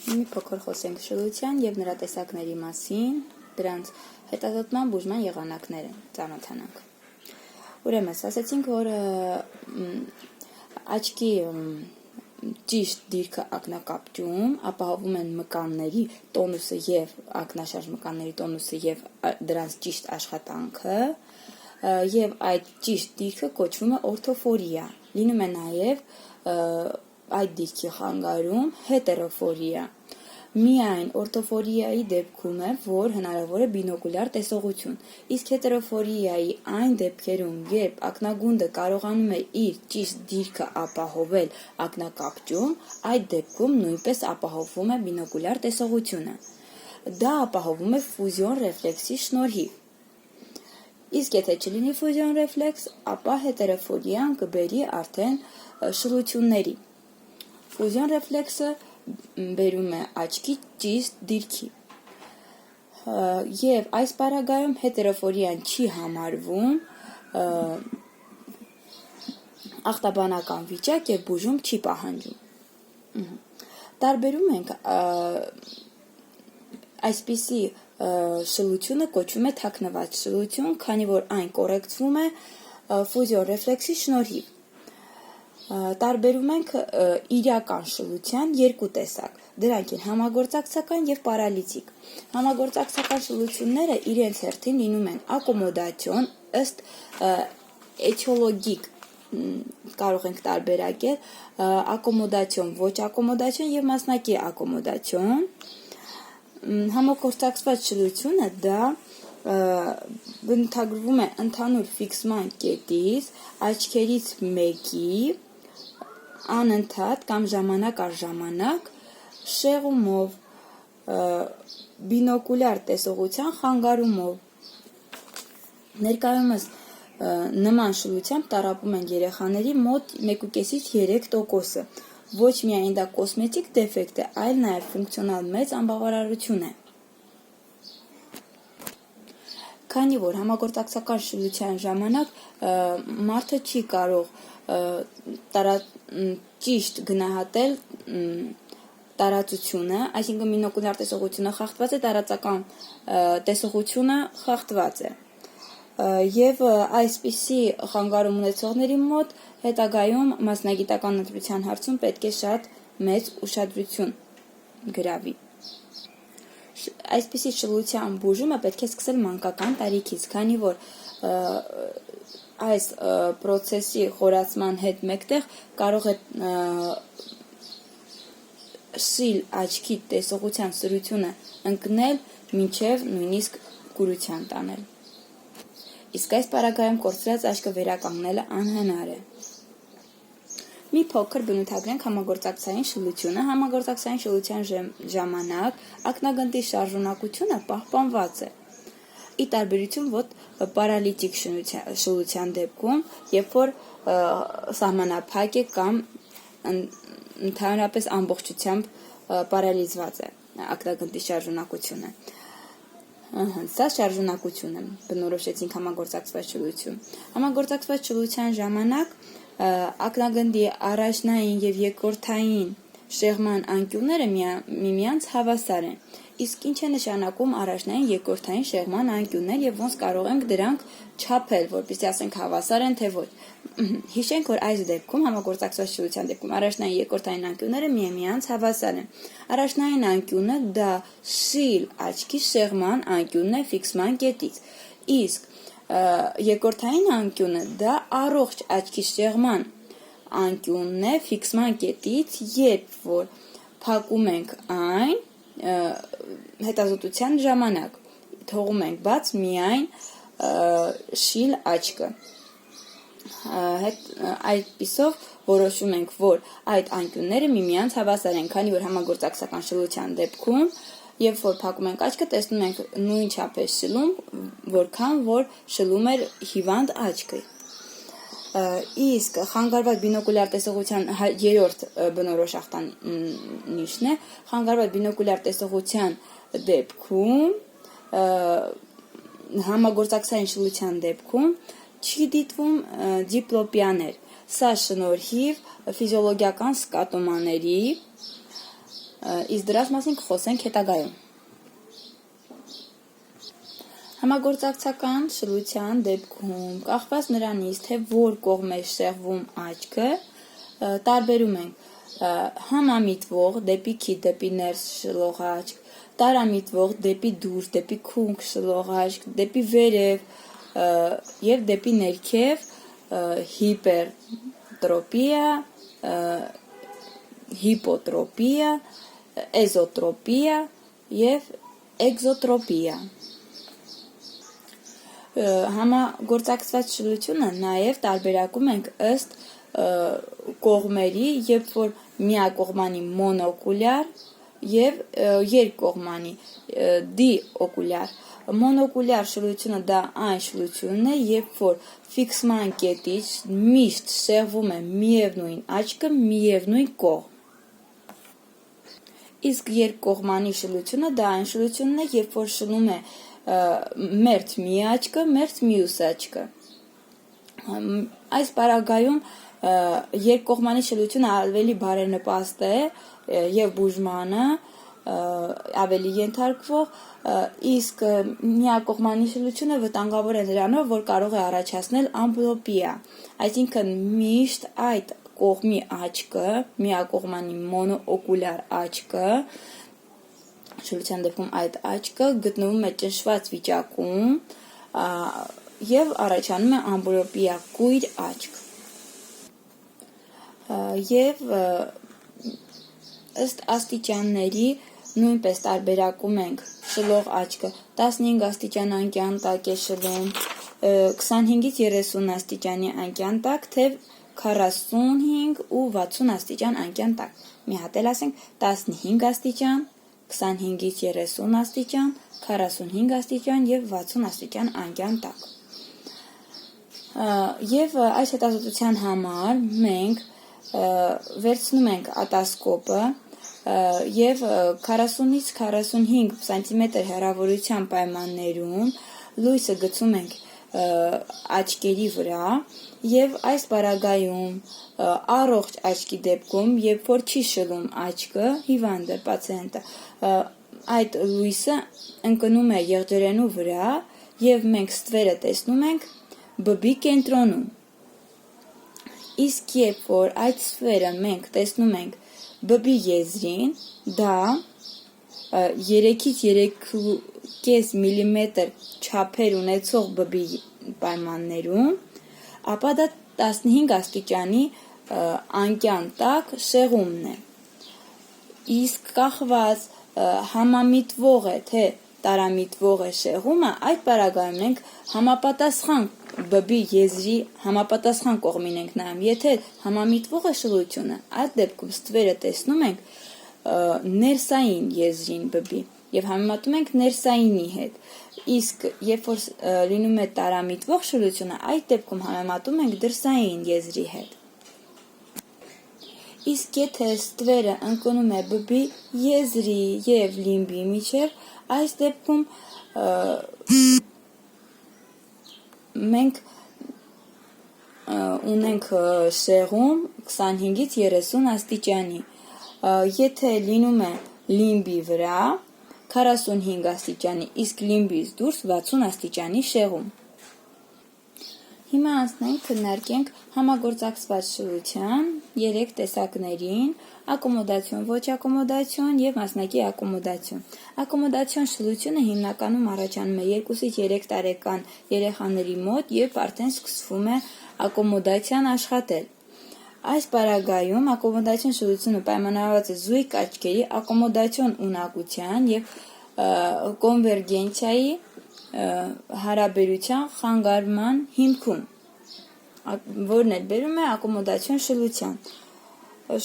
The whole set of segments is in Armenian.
Մի փոքր խոսենք շլության եւ նրա տեսակների մասին, դրանց հետազոտման բուժման եղանակները ծանոթանանք։ Ուրեմն, ասացինք, որ աչքի ճիշտ դիրքը ակնակապճում ապահովում են մկանների տոնուսը եւ ակնաշարժ մկանների տոնուսը եւ դրանց ճիշտ աշխատանքը, եւ այդ ճիշտ դիրքը կոչվում է օրթոֆորիա։ Լինում է նաեւ այդ դիրքի խանգարում հետերոֆորիա։ Միայն օրթոֆորիայի դեպքում է, որ հնարավոր է բինոկուլյար տեսողություն, իսկ հետերոֆորիայի այն դեպքերում, երբ ակնագունդը կարողանում է իր ճիշտ դիրքը ապահովել ակնակապճում, այդ դեպքում նույնպես ապահովում է բինոկուլյար տեսողությունը։ Դա ապահովում է ֆուզիոն ռեֆլեքսի շնորհիվ։ Իսկ եթե չլինի ֆուզիոն ռեֆլեքս, ապա հետերոֆորիան կբերի արդեն շլությունների։ Ֆուզիոն ռեֆլեքսը բերում է աչքի ճիշտ դիրքի։ Եվ այս պարագայում հետերոֆորիան չի համարվում ախտաբանական վիճակ եւ բուժում չի պահանջում։ Տարբերում ենք այսպիսի շլությունը կոչվում է թաքնված շլություն, քանի որ այն կոռեկցվում է ֆուզիոն ռեֆլեքսի շնորհիվ։ Տարբերում ենք իրական շլության երկու տեսակ, դրանք են համագործակցական եւ պարալիզիկ։ Համագործակցական շլությունները իրենց հերթին լինում են ակոմոդացիոն, ըստ էտիոլոգիկ կարող ենք տարբերակել ակոմոդացիոն, ոչ ակոմոդացիոն եւ մասնակի ակոմոդացիոն։ Համագործակցված շլությունը դա բնութագրվում է ընդհանուր ֆիքսման կետից, աչքերից մեկի անընդհատ կամ ժամանակ առ ժամանակ շեղումով, բինոկուլյար տեսողության խանգարումով։ Ներկայումս նման շլությամբ տառապում են երեխաների մոտ 1.5-ից 3%-ը։ Ոչ միայն դա կոսմետիկ դեֆեկտ է, այլ նաև ֆունկցիոնալ մեծ անբավարարություն է։ Քանի որ համագործակցական շլության ժամանակ մարդը չի կարող ճիշտ գնահատել տարածությունը, այսինքն բինոկուլյար տեսողությունը խախտված է, տարածական տեսողությունը խախտված է։ Եվ այսպիսի խանգարում ունեցողների մոտ հետագայում մասնագիտական ընտրության հարցում պետք է շատ մեծ ուշադրություն գրավի։ Այսպիսի շլության բուժումը պետք է սկսել մանկական տարիքից, քանի որ այս պրոցեսի խորացման հետ մեկտեղ կարող է շիլ աչքի տեսողության սրությունը ընկնել մինչև նույնիսկ կուրության տանել։ Իսկ այս պարագայում կորցրած աչքը վերականգնելը անհնար է։ Մի փոքր բնութագրենք համագործակցային շլությունը։ Համագործակցային շլության ժամանակ ակնագնդի շարժունակությունը պահպանված է։ Ի տարբերություն պարալիտիկ շլության դեպքում, երբ որ սահմանափակ է կամ ընդհանրապես ամբողջությամբ պարալիզված է ակնագնդի շարժունակությունը։ Սա շարժունակությունը բնորոշեցինք համագործակցված շլություն։ Համագործակցված շլության ժամանակ ակնագնդի առաջնային եւ երկրորդային շեղման անկյունները միմյանց հավասար են։ Իսկ ինչ է նշանակում առաջնային երկրորդային շեղման անկյուններ եւ ոնց կարող ենք դրանք չափել, որպեսզի ասենք հավասար են թե ոչ։ Հիշենք, որ այս դեպքում համագործակցված շլության դեպքում առաջնային երկրորդային անկյունները միմյանց հավասար են։ Առաջնային անկյունը դա շիլ աչքի շեղման անկյունն է ֆիքսման կետից։ Իսկ երկրորդային անկյունը դա առողջ աչքի շեղման անկյունն է ֆիքսման կետից, երբ որ փակում ենք այն հետազոտության ժամանակ, թողում ենք բաց միայն շիլ աչքը։ Այդպիսով որոշում ենք, որ այդ անկյունները միմյանց հավասար են, քանի որ համագործակցական շլության դեպքում, երբ որ փակում ենք աչքը, տեսնում ենք նույն չափի շլում, որքան որ շլում էր հիվանդ աչքը։ Իսկ խանգարված բինոկուլյար տեսողության երրորդ բնորոշ ախտանիշն է, խանգարված բինոկուլյար տեսողության դեպքում, համագործակցային շլության դեպքում չի դիտվում դիպլոպիաներ։ Սա շնորհիվ ֆիզիոլոգիական սկատոմաների Իսկ դրանց մասին կխոսենք հետագայում։ Համագործակցական շլության դեպքում կախված նրանից, թե որ կողմ է շեղվում աչքը, տարբերում ենք համամիտվող դեպի քիթ, դեպի ներս շլող աչք, տարամիտվող դեպի դուրս, դեպի քունք շլող աչք, դեպի վերև եւ դեպի ներքև հիպերտրոպիա, հիպոտրոպիա, էզոտրոպիա եւ էկզոտրոպիա։ Համագործակցված շլությունը նաև տարբերակում ենք ըստ կողմերի, երբ որ միակողմանի մոնոկուլյար եւ երկկողմանի դիօկուլյար։ Մոնոկուլյար շլությունը դա այն շլությունն է, երբ որ ֆիքսման կետից միշտ շեղվում է միևնույն աչքը միևնույն կողմ։ Իսկ երկկողմանի շլությունը դա այն շլությունն է, երբ որ շլում է մերթ մի աչքը, մերթ մյուս աչքը։ Այս պարագայում երկկողմանի շլությունը ավելի բարենպաստ է եւ բուժմանը ավելի ենթարկվող, իսկ միակողմանի շլությունը վտանգավոր է նրանով, որ կարող է առաջացնել ամբլոպիա, այսինքն միշտ այդ կողմի աչքը, միակողմանի մոնոօկուլյար աչքը, շլության դեպքում այդ աչքը գտնվում է ճնշված վիճակում եւ առաջանում է ամբլոպիա, կույր աչք։ Եվ ըստ աստիճանների նույնպես տարբերակում ենք շլող աչքը 15 աստիճան անկյան տակ է շլում, 25-ից 30 աստիճանի անկյան տակ, թե 45 ու 60 աստիճան անկյան տակ։ Մի հատ էլ ասենք 15 աստիճան, 25-ից 30 աստիճան, 45 աստիճան եւ 60 աստիճան անկյան տակ։ Եվ այս հետազոտության համար մենք վերցնում ենք ատասկոպը եւ 40-ից 45 սանտիմետր հեռավորության պայմաններում լույսը գցում ենք աչքերի վրա եւ այս պարագայում առողջ աչքի դեպքում, երբ որ չի շլում աչքը, հիվանդը, պացիենտը, այդ լույսը ընկնում է եղջերենու վրա եւ մենք ստվերը տեսնում ենք բբի կենտրոնում։ Իսկ երբ որ այդ ստվերը մենք տեսնում ենք բբի եզրին, դա 3-ից 3.5 միլիմետր չափեր ունեցող բբի պայմաններում, ապա դա 15 աստիճանի անկյան տակ շեղումն է։ Իսկ կախված համամիտվող է, թե տարամիտվող է շեղումը, այդ պարագայում ենք համապատասխան բբի եզրի համապատասխան կողմին ենք նայում։ Եթե համամիտվող է շլությունը, այդ դեպքում ստվերը տեսնում ենք ներսային եզրին բբի եւ համեմատում ենք ներսայինի հետ։ Իսկ երբ որ լինում է տարամիտվող շլությունը, այդ դեպքում համեմատում ենք դրսային եզրի հետ։ Իսկ եթե ստվերը ընկնում է բբի եզրի եւ լիմբի միջև, այս դեպքում մենք ունենք շեղում 25-ից 30 աստիճանի։ Եթե լինում է լիմբի վրա 45 աստիճանի, իսկ լիմբից դուրս 60 աստիճանի շեղում։ Հիմա անցնենք քննարկենք համագործակցված շլության 3 տեսակներին՝ ակոմոդացիոն, ոչ ակոմոդացիոն եւ մասնակի ակոմոդացիոն։ Ակոմոդացիոն շլությունը հիմնականում առաջանում է 2-ից 3 տարեկան երեխաների մոտ, երբ արդեն սկսվում է ակոմոդացիան աշխատել։ Այս պարագայում ակոմոդացիոն շլությունը պայմանավորված է զույգ աչքերի ակոմոդացիոն ունակության եւ կոնվերգենցիայի հարաբերության խանգարման հիմքում, որն էլ բերում է ակոմոդացիոն շլության։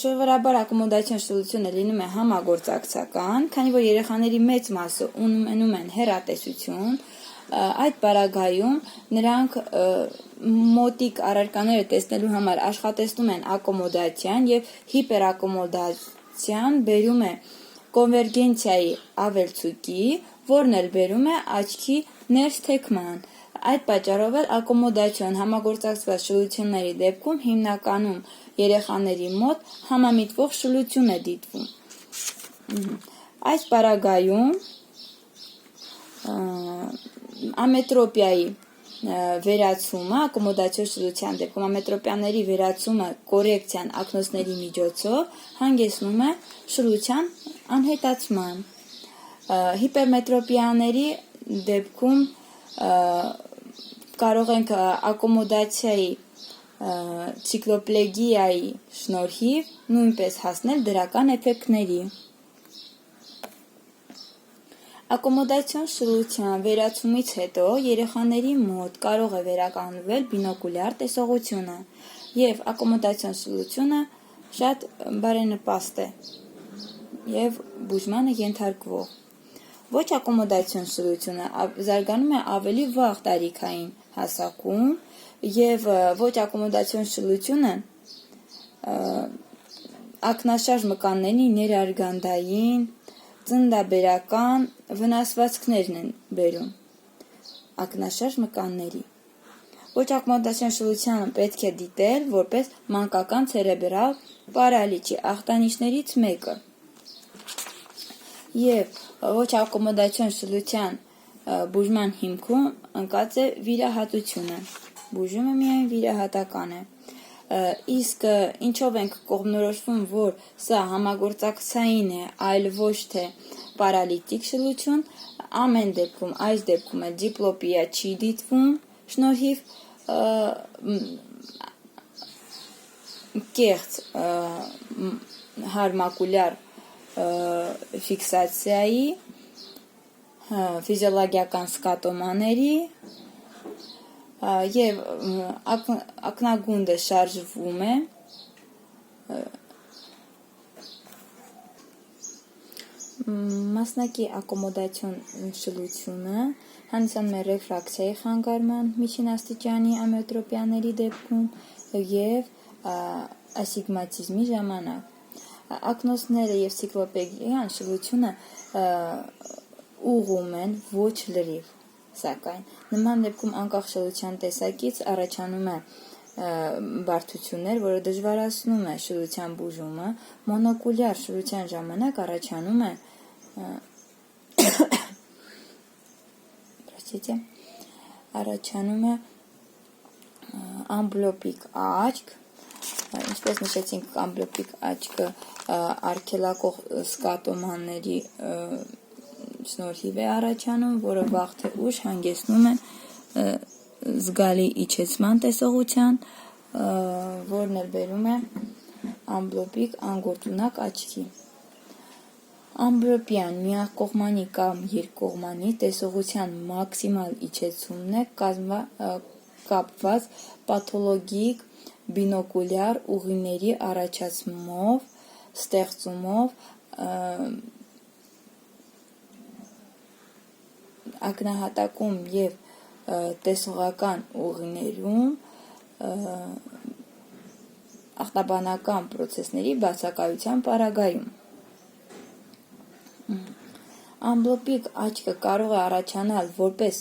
Սովորաբար ակոմոդացիոն շլությունը լինում է համագործակցական, քանի որ երեխաների մեծ մասը ունենում են հեռատեսություն, այդ պարագայում նրանք մոտիկ առարկաները տեսնելու համար աշխատեցնում են ակոմոդացիան եւ հիպերակոմոդացիան բերում է կոնվերգենցիայի ավելցուկի, որն էլ բերում է աչքի ներսթեքման։ Այդ պատճառով էլ ակոմոդացիոն համագործակցված շլությունների դեպքում հիմնականում երեխաների մոտ համամիտվող շլություն է դիտվում։ Այս պարագայում ամետրոպիայի վերացումը, ակոմոդացիոն շլության դեպքում ամետրոպիաների վերացումը կորեկցիան ակնոցների միջոցով հանգեցնում է շլության անհետացման։ Հիպերմետրոպիաների դեպքում կարող ենք ակոմոդացիայի ցիկլոպլեգիայի շնորհիվ նույնպես հասնել դրական էֆեկտների։ Ակոմոդացիոն շլության վերացումից հետո երեխաների մոտ կարող է վերականգնվել բինոկուլյար տեսողությունը, և ակոմոդացիոն շլությունը շատ բարենպաստ է և բուժմանը ենթարկվող։ Ոչ ակոմոդացիոն շլությունը զարգանում է ավելի վաղ տարիքային հասակում, և ոչ ակոմոդացիոն շլությունը ակնաշարժ մկանների ներարգանդային, ծննդաբերական վնասվածքներն են բերում ակնաշարժ մկանների։ Ոչ ակոմոդացիոն շլությանը պետք է դիտել որպես մանկական ցերեբրալ պարալիչի ախտանիշներից մեկը։ Եվ ոչ ակոմոդացիոն շլության բուժման հիմքում ընկած է վիրահատությունը։ Բուժումը միայն վիրահատական է։ Իսկ ինչով ենք կողմնորոշվում, որ սա համագործակցային է, այլ ոչ թե պարալիտիկ շլություն, ամեն դեպքում, այս դեպքում էլ դիպլոպիա չի դիտվում շնորհիվ կեղծ հարմակուլյար ֆիքսացիայի, ֆիզիոլոգիական սկատոմաների և ակնագունդը շարժվում է մասնակի ակոմոդացիոն շլությունը հանդիսանում է ռեֆրակցիայի խանգարման միջին աստիճանի ամետրոպիաների դեպքում և ասիգմատիզմի ժամանակ։ Ակնոցները և ցիկլոպլեգիան շլությունը ուղղում են ոչ լրիվ, սակայն նման դեպքում անկախ շլության տեսակից առաջանում է բարդություններ, որը դժվարացնում է շլության բուժումը, մոնոկուլյար շլության ժամանակ առաջանում է ամբլոպիկ աչք, ինչպես նշեցինք, ամբլոպիկ աչքը արգելակող սկատոմանների շնորհիվ է առաջանում, որը վաղ թե ուշ հանգեցնում է զգալի իջեցման տեսողության, որն էլ բերում է ամբլոպիկ անգործունակ աչքի։ Ամբլոպիան միակողմանի կամ երկկողմանի տեսողության մաքսիմալ իջեցումն է կապված պաթոլոգիկ բինոկուլյար ուղիների առաջացումով, ստեղծումով, ակնահատակում և տեսողական ուղիներում ախտաբանական պրոցեսների բացակայության պարագայում։ Ամբլոպիկ աչքը կարող է առաջանալ որպես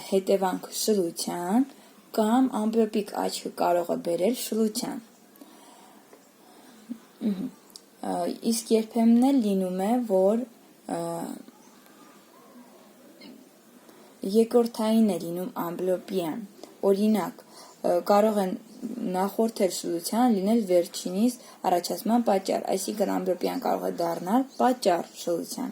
հետևանք շլության, կամ ամբլոպիկ աչքը կարող է բերել շլության։ Իսկ երբեմն էլ լինում է, որ երկրորդային է լինում ամբլոպիան, օրինակ, կարող են նախորդել շլության, լինել վերջինիս առաջացման պատճառ, այսինքն ամբլոպիան կարող է դառնալ պատճառ շլության։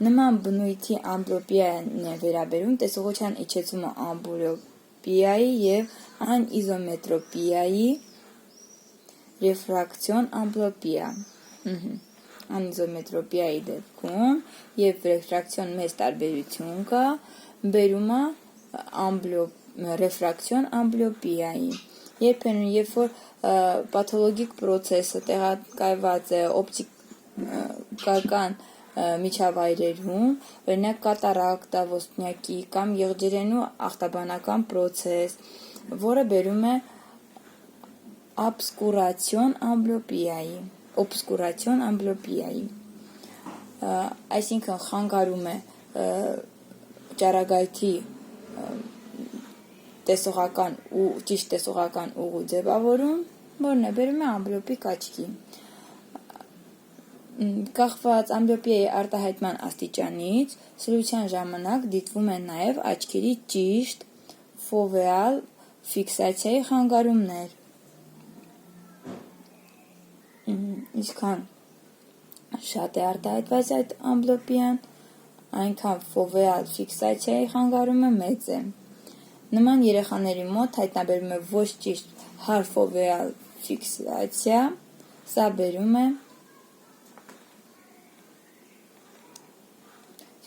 Նման բնույթի ամբլոպիան է վերաբերում տեսողության իջեցումը ամբլոպիայի և անիզոմետրոպիայի, ռեֆրակցիոն ամբլոպիա։ Անիզոմետրոպիայի դեպքում և ռեֆրակցիոն մեծ տարբերություն կա, բերում է ռեֆրակցիոն ամբլոպիայի։ Երբեմն, երբ որ պաթոլոգիկ պրոցեսը տեղակայված է օպտիկական միջավայրերում, օրինակ կատարակտա ոսպնյակի կամ եղջերենու ախտաբանական պրոցես, որը բերում է օբսկուրացիոն ամբլոպիայի, այսինքն խանգարում է ճառագայթի ճիշտ տեսողական ուղու ձևավորում, որն է բերում է ամբլոպիկ աչքի։ Կախված ամբլիոպիայի արտահայտման աստիճանից շլության ժամանակ դիտվում են նաև աչքերի ճիշտ ֆովեալ ֆիքսացիայի խանգարումներ։ Ինչքան շատ է արտահայտված այդ ամբլիոպիան, այնքան ֆովեալ ֆիքսացիայի խանգարումը մեծ է։ Նման երեխաների մոտ հայտնաբերվում է ոչ ճիշտ հարֆովեալ ֆիքսացիա, սա բերում է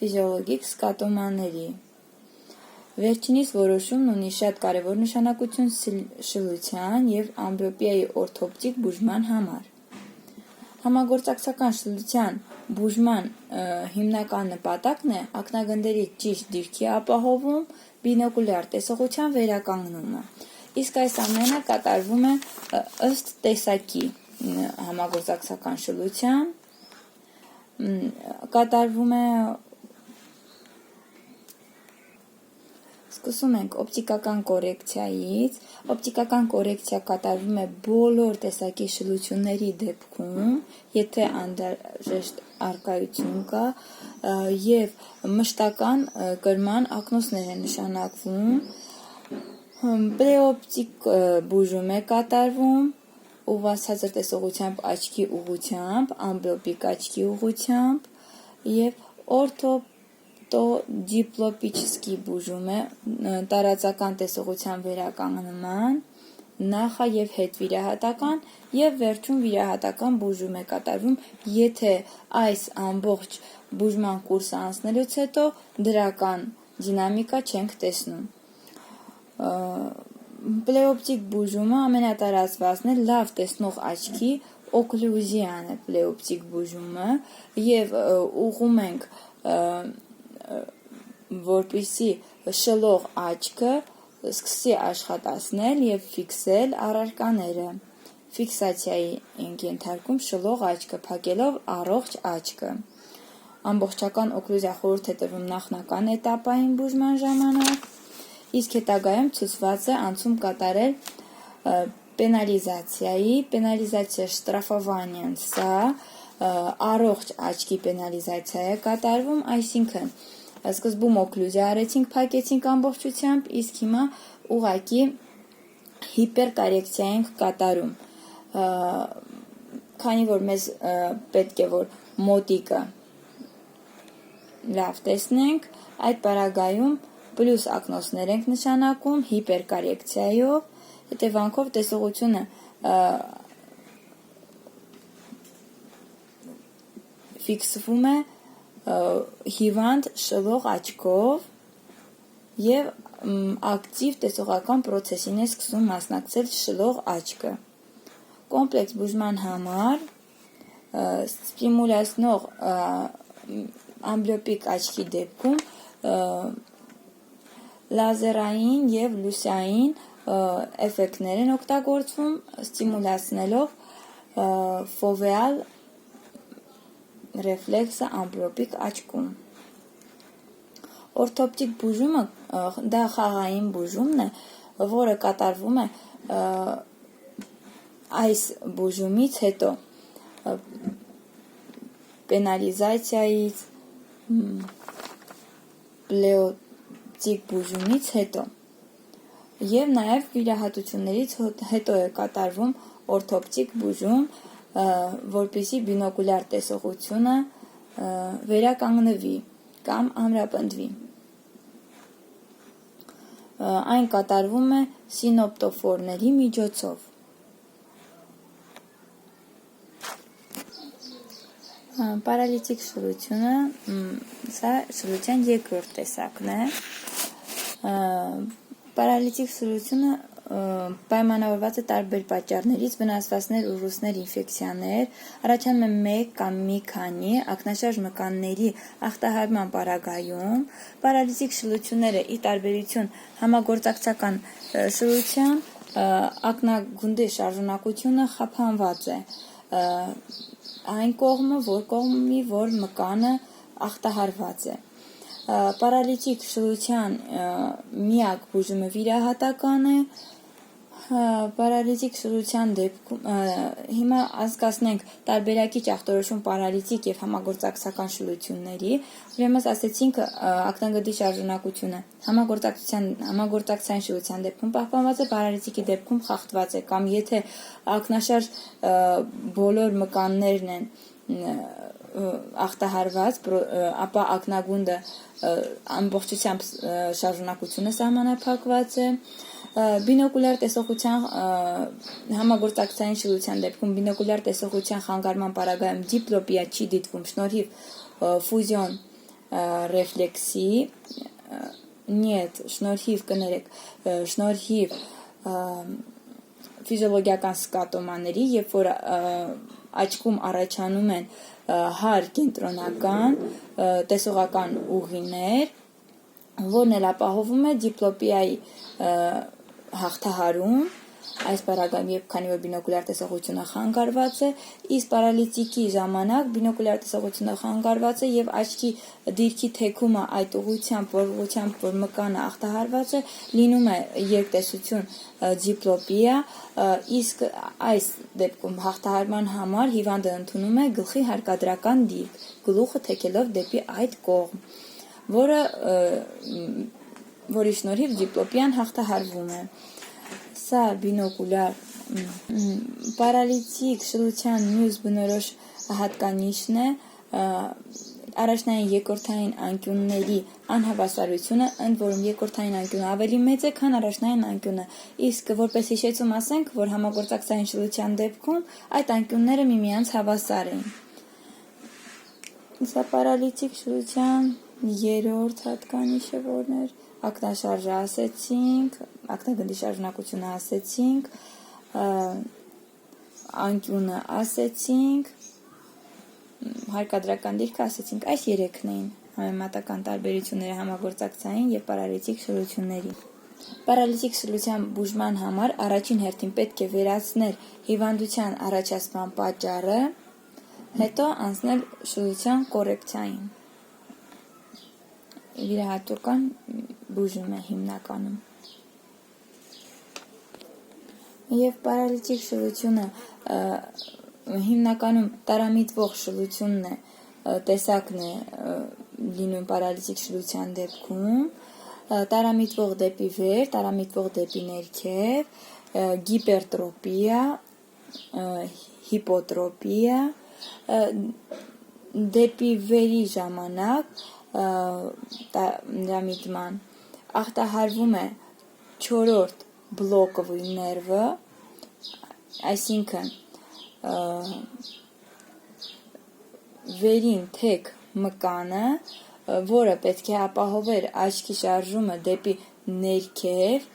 ֆիզիոլոգիկ սկատոմաների։ Վերջինիս որոշումն ունի շատ կարևոր նշանակություն շլության և ամբլիոպիայի օրթոպտիկ բուժման համար։ Համագործակցական շլության բուժման հիմնական նպատակն է ակնագնդերի ճիշտ դիրքի ապահովում, բինոկուլյար տեսողության վերականգնումը։ Իսկ այս ամենը կատարվում է ըստ տեսակի համագործակցական շլության, կատարվում է Սկսում ենք օպտիկական կորեկցիայից։ Օպտիկական կորեկցիա կատարվում է բոլոր տեսակի շլությունների դեպքում, եթե անհրաժեշտ առկայություն կա, և մշտական կրման ակնոցներ են նշանակվում։ Պրեօպտիկ բուժում է կատարվում ուղղված տեսողությամբ աչքի ուղղությամբ, ամբլիոպիկ աչքի ուղղությամբ և օրթոդիպլոպիչսկի բուժում է տարածական տեսողության վերականգնման, նախա և հետվիրահատական և վերջում վիրահատական բուժում է կատարվում, եթե այս ամբողջ բուժման կուրսը անցնելուց հետո դրական դինամիկա չենք տեսնում։ Պլեօպտիկ բուժումը ամենատարածվածն է լավ տեսնող աչքի օկլյուզիան է պլեօպտիկ բուժումը և ուղղում ենք, որպեսզի շլող աչքը սկսի աշխատացնել և ֆիքսել առարկաները։ Ֆիքսացիայի ենք ենթարկում շլող աչքը, փակելով առողջ աչքը։ Ամբողջական օկլյուզիա խորհուրդ է տրվում նախնական էտապային բուժման ժամանակ, իսկ հետագայում ցուցված է անցում կատարել պենալիզացիայի, պենալիզացիա շտրաֆավանիան, սա առողջ աչքի պենալիզացիա է կատարվում, այսինքն սկզբում օկլյուզիա արեցինք, փակեցինք ամբողջությամբ, իսկ հիմա ուղղակի հիպերկորեկցիա ենք կատարում, քանի որ մեզ պետք է որ մոտիկը լավ տեսնենք, այդ պարագայում պլյուս ակնոցներ ենք նշանակում հիպերկորեկցիայով, հետևանքով տեսողությունը ֆիքսվում է հիվանդ շլող աչքով և ակտիվ տեսողական պրոցեսին է սկսում մասնակցել շլող աչքը։ Կոմպլեքս բուժման համար ստիմուլացնող ամբլիոպիկ աչքի դեպքում լազերային և լուսային էֆեկտներ են օգտագործվում, ստիմուլացնելով ֆովեալ ռեֆլեքսը ամբլիոպիկ աչքում։ Օրթոպտիկ բուժումը դա խաղային բուժումն է, որը կատարվում է այս բուժումից հետո պենալիզացիայից, պլեօպտիկ բուժումից հետո և նաև վիրահատություններից հետո է կատարվում օրթոպտիկ բուժում, որպեսզի բինոկուլյար տեսողությունը վերականգնվի կամ ամրապնդվի։ Այն կատարվում է սինոպտոֆորների միջոցով։ Պարալիտիկ շլությունը, սա շլության երկրորդ տեսակն է։ Պարալիտիկ շլությունը պայմանավորված է տարբեր պատճառներից, վնասվածքներ, ուռուցքներ, ինֆեկցիաներ, առաջանում է մեկ կամ մի քանի ակնաշարժ մկանների ախտահարման պարագայում։ Պարալիտիկ շլությունները ի տարբերություն համագործակցական շլության ակնագունդի շարժունակությունը խափանված է այն կողմի, որ մկանը ախտահարված է։ Պարալիտիկ շլության միակ բուժումը վիրահատական է, Պարալիզիկ շլության դեպքում հիմա անցկացնենք տարբերակի ախտորոշում պարալիզիկ եւ համագործակցական շլությունների, ուրեմն ասեցինք ակնագծի շարժունակությունը համագործակցային շլության դեպքում պահպանված է, պարալիզիկի դեպքում խախտված է, կամ եթե ակնաշարժ բոլոր մկաններն են ախտահարված, ապա ակնագունդը ամբողջությամբ շարժունակությունը սահմանափակված է։ Բինոկուլյար տեսողության համագործակցային շլության դեպքում բինոկուլյար տեսողության խանգարման պարագայում դիպլոպիա չի դիտվում շնորհիվ ֆուզիոն ռեֆլեքսի, շնորհիվ ֆիզիոլոգիական սկատոմաների, երբ որ աչքում առաջանում են հար կենտրոնական տեսողական ուղիներ, որն էլ ապահովում է դիպլոպիայի հաղթահարում այս պարագայում, երբ քանի որ բինոկուլյար տեսողությունը խանգարված է, իսկ պարալիզիկի ժամանակ բինոկուլյար տեսողությունը խանգարված է եւ աչքի դիրքի թեքումը այդ ուղղությամբ, որ մկանը ախտահարված է, լինում է երկտեսություն դիպլոպիա, իսկ այս դեպքում հաղթահարման համար հիվանդը ընդունում է գլխի հարկադրական դիրք, գլուխը թեքելով դեպի այդ կողմ, որի շնորհիվ դիպլոպիան հաղթահարվում է։ Սա բինոկուլյար պարալիզիկ շլության մյուս բնորոշ հատկանիշն է առաջնային երկրորդային անկյունների անհավասարությունը, ընդ որում երկրորդային անկյունը ավելի մեծ է, քան առաջնային անկյունը, իսկ որպես հիշեցում ասենք, որ համագործակցային շլության դեպքում այդ անկյունները միմյանց հավասար են։ Սա պարալիզիկ շլության երրորդ հատկանիշը որն էր, ակնաշարժը ասեցինք, ակնագնդի շարժունակությունը ասեցինք, անկյունը ասեցինք, հարկադրական դիրքը ասեցինք, այս երեքն էին համեմատական տարբերությունները համագործակցային եւ պարալիզիկ շլությունների։ Պարալիզիկ շլության բուժման համար առաջին հերթին պետք է վերացնել հիվանդության առաջացման պատճառը, հետո անցնել շլության կոռեկցիային։ Վիրահատական բուժում է հիմնականում։ Եվ պարալիզիկ շլությունը հիմնականում տարամիտվող շլությունն է, տեսակն է լինում պարալիզիկ շլության դեպքում, տարամիտվող դեպի վեր, տարամիտվող դեպի ներքև, գիպերտրոպիա, հիպոտրոպիա, դեպի վերի ժամանակ դրամիտման ախտահարվում է չորրորդ բլոկովի ներվը, այսինքն վերին թեք մկանը, որը պետք է ապահովեր աչքի շարժումը դեպի ներքև,